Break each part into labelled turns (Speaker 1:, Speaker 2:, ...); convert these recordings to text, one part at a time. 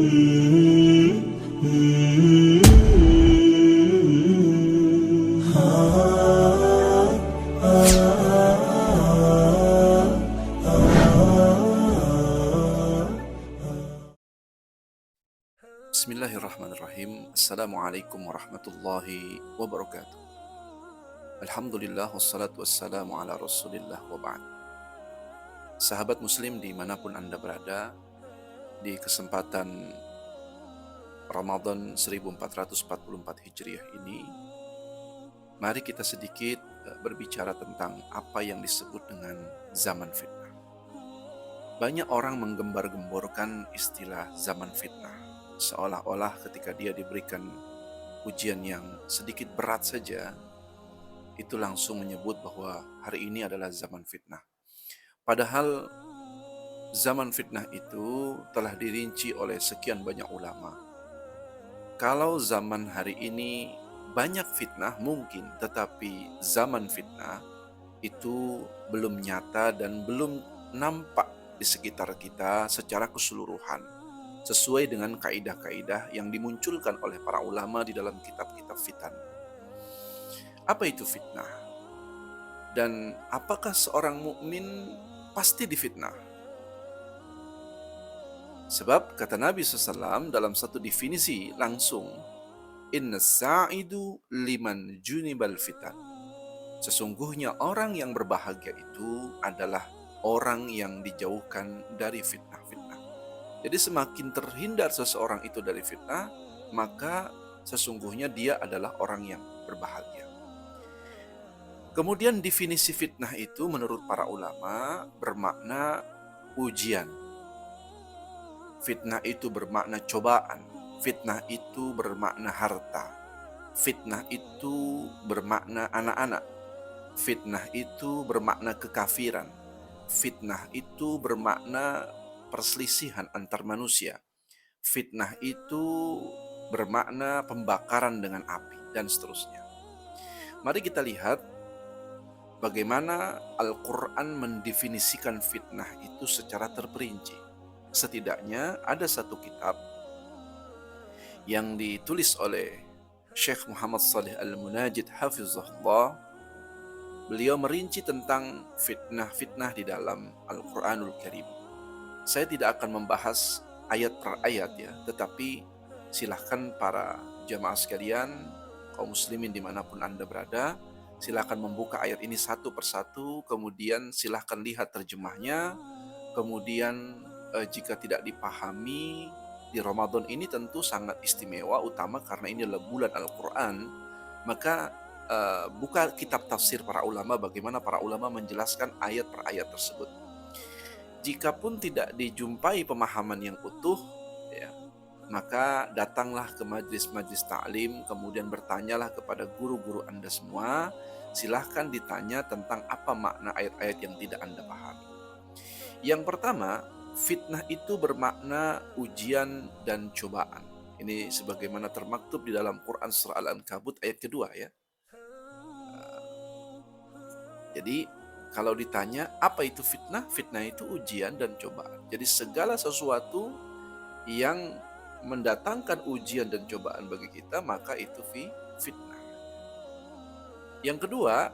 Speaker 1: Bismillahirrahmanirrahim. Assalamualaikum warahmatullahi wabarakatuh. Alhamdulillah wassalatu wassalamu ala rasulillah wa ba'd. Sahabat muslim dimanapun Anda berada, di kesempatan Ramadan 1444 Hijriah ini, mari kita sedikit berbicara tentang apa yang disebut dengan zaman fitnah. Banyak orang menggembar-gemborkan istilah zaman fitnah, seolah-olah ketika dia diberikan ujian yang sedikit berat saja, itu langsung menyebut bahwa hari ini adalah zaman fitnah. Padahal zaman fitnah itu telah dirinci oleh sekian banyak ulama. Kalau zaman hari ini banyak fitnah mungkin, tetapi zaman fitnah itu belum nyata dan belum nampak di sekitar kita secara keseluruhan, sesuai dengan kaidah-kaidah yang dimunculkan oleh para ulama di dalam kitab-kitab fitan. Apa itu fitnah? Dan apakah seorang mukmin pasti difitnah? Sebab kata Nabi SAW dalam satu definisi langsung, Inna sa'idu liman junibal fitan. Sesungguhnya orang yang berbahagia itu adalah orang yang dijauhkan dari fitnah-fitnah. Jadi semakin terhindar seseorang itu dari fitnah, maka sesungguhnya dia adalah orang yang berbahagia. Kemudian definisi fitnah itu menurut para ulama bermakna ujian. Fitnah itu bermakna cobaan. Fitnah itu bermakna harta. Fitnah itu bermakna anak-anak. Fitnah itu bermakna kekafiran. Fitnah itu bermakna perselisihan antar manusia. Fitnah itu bermakna pembakaran dengan api, dan seterusnya. Mari kita lihat bagaimana Al-Quran mendefinisikan fitnah itu secara terperinci. Setidaknya ada satu kitab yang ditulis oleh Syekh Muhammad Salih Al-Munajid Hafizahullah. Beliau merinci tentang fitnah-fitnah di dalam Al-Quranul Karim. Saya tidak akan membahas ayat per ayat ya, tetapi silahkan para jamaah sekalian, kaum muslimin dimanapun Anda berada, silahkan membuka ayat ini satu persatu, kemudian silahkan lihat terjemahnya, kemudian jika tidak dipahami di Ramadan ini tentu sangat istimewa, utama karena ini adalah bulan Al-Quran, maka buka kitab tafsir para ulama, bagaimana para ulama menjelaskan ayat per ayat tersebut. Jikapun tidak dijumpai pemahaman yang utuh, ya, maka datanglah ke majlis-majlis ta'lim, kemudian bertanyalah kepada guru-guru Anda semua. Silahkan ditanya tentang apa makna ayat-ayat yang tidak Anda pahami. Yang pertama, fitnah itu bermakna ujian dan cobaan. Ini sebagaimana termaktub di dalam Quran surah Al-Ankabut ayat kedua ya. Jadi kalau ditanya apa itu fitnah? Fitnah itu ujian dan cobaan. Jadi segala sesuatu yang mendatangkan ujian dan cobaan bagi kita, maka itu fitnah. Yang kedua,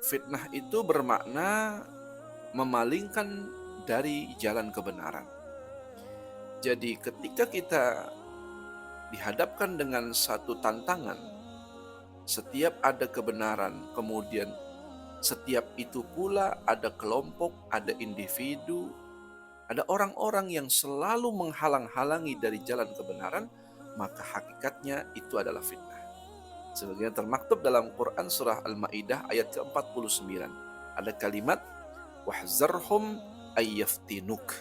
Speaker 1: fitnah itu bermakna memalingkan dari jalan kebenaran. Jadi ketika kita dihadapkan dengan satu tantangan, setiap ada kebenaran, kemudian setiap itu pula ada kelompok, ada individu, ada orang-orang yang selalu menghalang-halangi dari jalan kebenaran, maka hakikatnya itu adalah fitnah. Sebagaimana termaktub dalam Quran surah Al-Maidah ayat ke-49. Ada kalimat wahzarhum ayyaftinuk,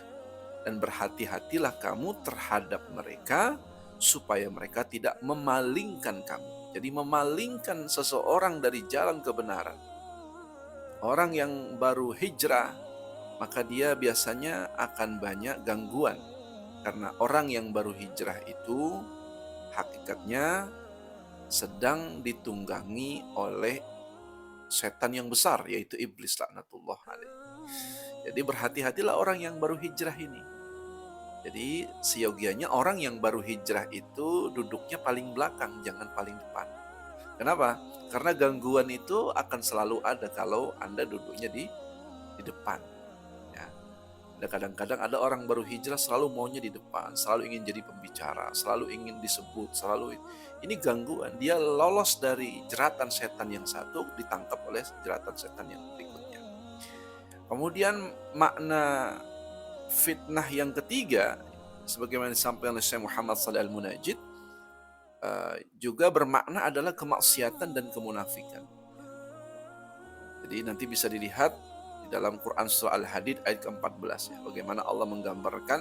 Speaker 1: dan berhati-hatilah kamu terhadap mereka supaya mereka tidak memalingkan kamu. Jadi memalingkan seseorang dari jalan kebenaran. Orang yang baru hijrah, maka dia biasanya akan banyak gangguan. Karena orang yang baru hijrah itu hakikatnya sedang ditunggangi oleh setan yang besar, yaitu iblis laknatullah alaih. Jadi berhati-hatilah orang yang baru hijrah ini. Jadi seyogianya orang yang baru hijrah itu duduknya paling belakang, jangan paling depan. Kenapa? Karena gangguan itu akan selalu ada kalau Anda duduknya di depan. Ya. Dan kadang-kadang ada orang baru hijrah selalu maunya di depan, selalu ingin jadi pembicara, selalu ingin disebut, selalu ini gangguan. Dia lolos dari jeratan setan yang satu, ditangkap oleh jeratan setan yang berikutnya. Kemudian makna fitnah yang ketiga, sebagaimana disampaikan oleh Syekh Muhammad Shalih Al-Munajjid, juga bermakna adalah kemaksiatan dan kemunafikan. Jadi nanti bisa dilihat di dalam Quran Surah Al-Hadid ayat ke-14 ya, bagaimana Allah menggambarkan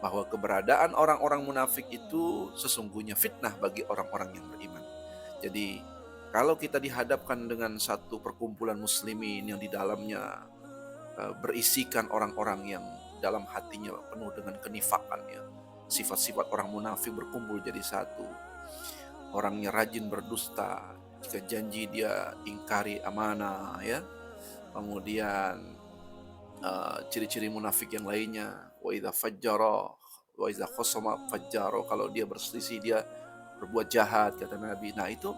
Speaker 1: bahwa keberadaan orang-orang munafik itu sesungguhnya fitnah bagi orang-orang yang beriman. Jadi kalau kita dihadapkan dengan satu perkumpulan muslimin yang di dalamnya berisikan orang-orang yang dalam hatinya penuh dengan kenifakan ya, sifat-sifat orang munafik berkumpul jadi satu. Orangnya rajin berdusta, jika janji dia ingkari amanah ya. Kemudian ciri-ciri munafik yang lainnya, wa idza fajjara wa idza khasama fajjara, kalau dia berselisih dia berbuat jahat kata Nabi. Nah, itu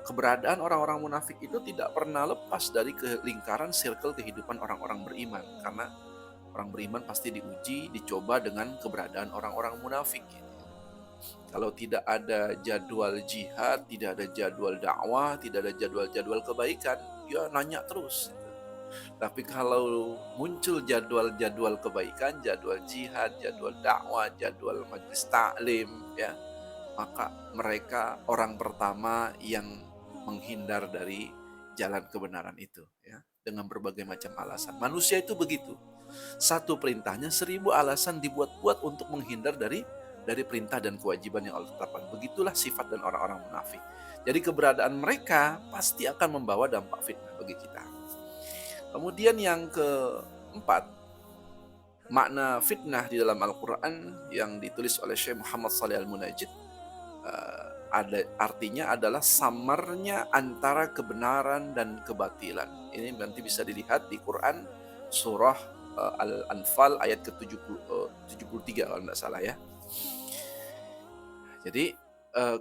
Speaker 1: keberadaan orang-orang munafik itu tidak pernah lepas dari lingkaran circle kehidupan orang-orang beriman, karena orang beriman pasti diuji, dicoba dengan keberadaan orang-orang munafik. Kalau tidak ada jadwal jihad, tidak ada jadwal dakwah, tidak ada jadwal-jadwal kebaikan, ya nanya terus. Tapi kalau muncul jadwal-jadwal kebaikan, jadwal jihad, jadwal dakwah, jadwal majelis taklim, ya, maka mereka orang pertama yang menghindar dari jalan kebenaran itu, ya, dengan berbagai macam alasan. Manusia itu begitu. Satu perintahnya 1000 alasan dibuat-buat untuk menghindar dari perintah dan kewajiban yang Allah tetapkan. Begitulah sifat dan orang-orang munafik. Jadi keberadaan mereka pasti akan membawa dampak fitnah bagi kita. Kemudian yang keempat, makna fitnah di dalam Al-Quran yang ditulis oleh Syekh Muhammad Shalih Al-Munajjid, artinya adalah samarnya antara kebenaran dan kebatilan. Ini nanti bisa dilihat di Quran surah Al-Anfal ayat ke-73 kalau tidak salah ya. Jadi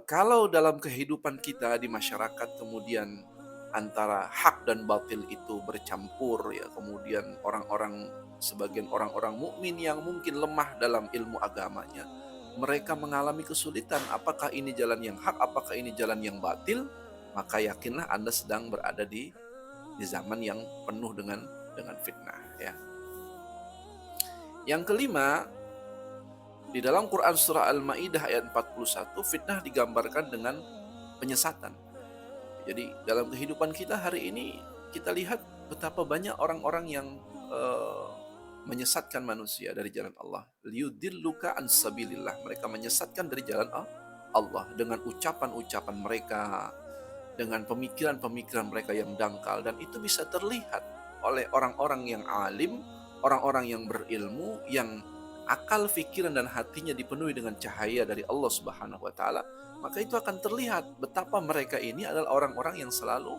Speaker 1: kalau dalam kehidupan kita di masyarakat kemudian antara hak dan batil itu bercampur ya, kemudian sebagian orang-orang mukmin yang mungkin lemah dalam ilmu agamanya, mereka mengalami kesulitan apakah ini jalan yang hak, apakah ini jalan yang batil, maka yakinlah Anda sedang berada di zaman yang penuh dengan fitnah ya. Yang kelima, di dalam Quran surah Al-Maidah ayat 41, fitnah digambarkan dengan penyesatan. Jadi dalam kehidupan kita hari ini kita lihat betapa banyak orang-orang yang menyesatkan manusia dari jalan Allah. Liyudilluka an sabilillah. Mereka menyesatkan dari jalan Allah dengan ucapan-ucapan mereka, dengan pemikiran-pemikiran mereka yang dangkal, dan itu bisa terlihat oleh orang-orang yang alim, orang-orang yang berilmu, yang akal, pikiran, dan hatinya dipenuhi dengan cahaya dari Allah Subhanahu wa Ta'ala, maka itu akan terlihat betapa mereka ini adalah orang-orang yang selalu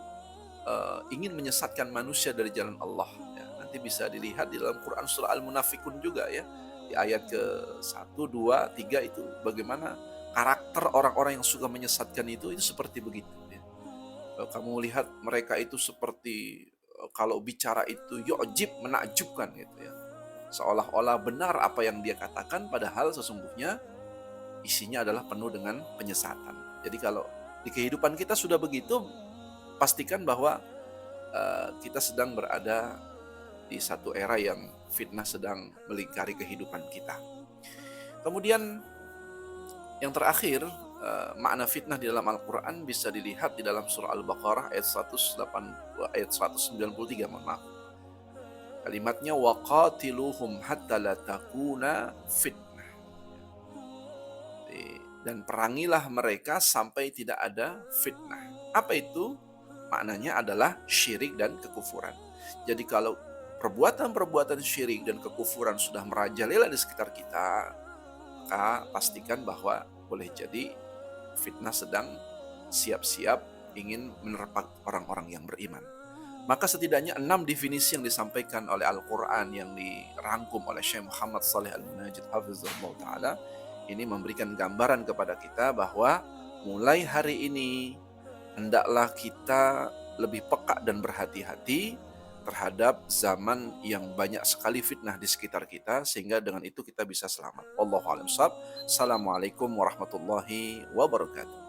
Speaker 1: ingin menyesatkan manusia dari jalan Allah. Ya, nanti bisa dilihat di dalam Quran surah Al-Munafikun juga ya, di ayat ke-1, 2, 3 itu bagaimana karakter orang-orang yang suka menyesatkan itu seperti begitu. Ya. Kamu lihat mereka itu seperti kalau bicara itu yu'jib, menakjubkan gitu ya. Seolah-olah benar apa yang dia katakan, padahal sesungguhnya isinya adalah penuh dengan penyesatan. Jadi kalau di kehidupan kita sudah begitu, pastikan bahwa kita sedang berada di satu era yang fitnah sedang melingkari kehidupan kita. Kemudian yang terakhir, makna fitnah di dalam Al-Quran bisa dilihat di dalam surah Al-Baqarah ayat 193, mohon maaf. Kalimatnya waqatiluhum hatta la takuna fitnah. Dan perangilah mereka sampai tidak ada fitnah. Apa itu? Maknanya adalah syirik dan kekufuran. Jadi kalau perbuatan-perbuatan syirik dan kekufuran sudah merajalela di sekitar kita, maka pastikan bahwa boleh jadi fitnah sedang siap-siap ingin menerpa orang-orang yang beriman. Maka setidaknya 6 definisi yang disampaikan oleh Al-Quran yang dirangkum oleh Syekh Muhammad Saleh Al-Munajid Hafizahullah Ta'ala ini memberikan gambaran kepada kita bahwa mulai hari ini hendaklah kita lebih peka dan berhati-hati terhadap zaman yang banyak sekali fitnah di sekitar kita, sehingga dengan itu kita bisa selamat. Wallahu a'lam bishawab. Assalamualaikum warahmatullahi wabarakatuh.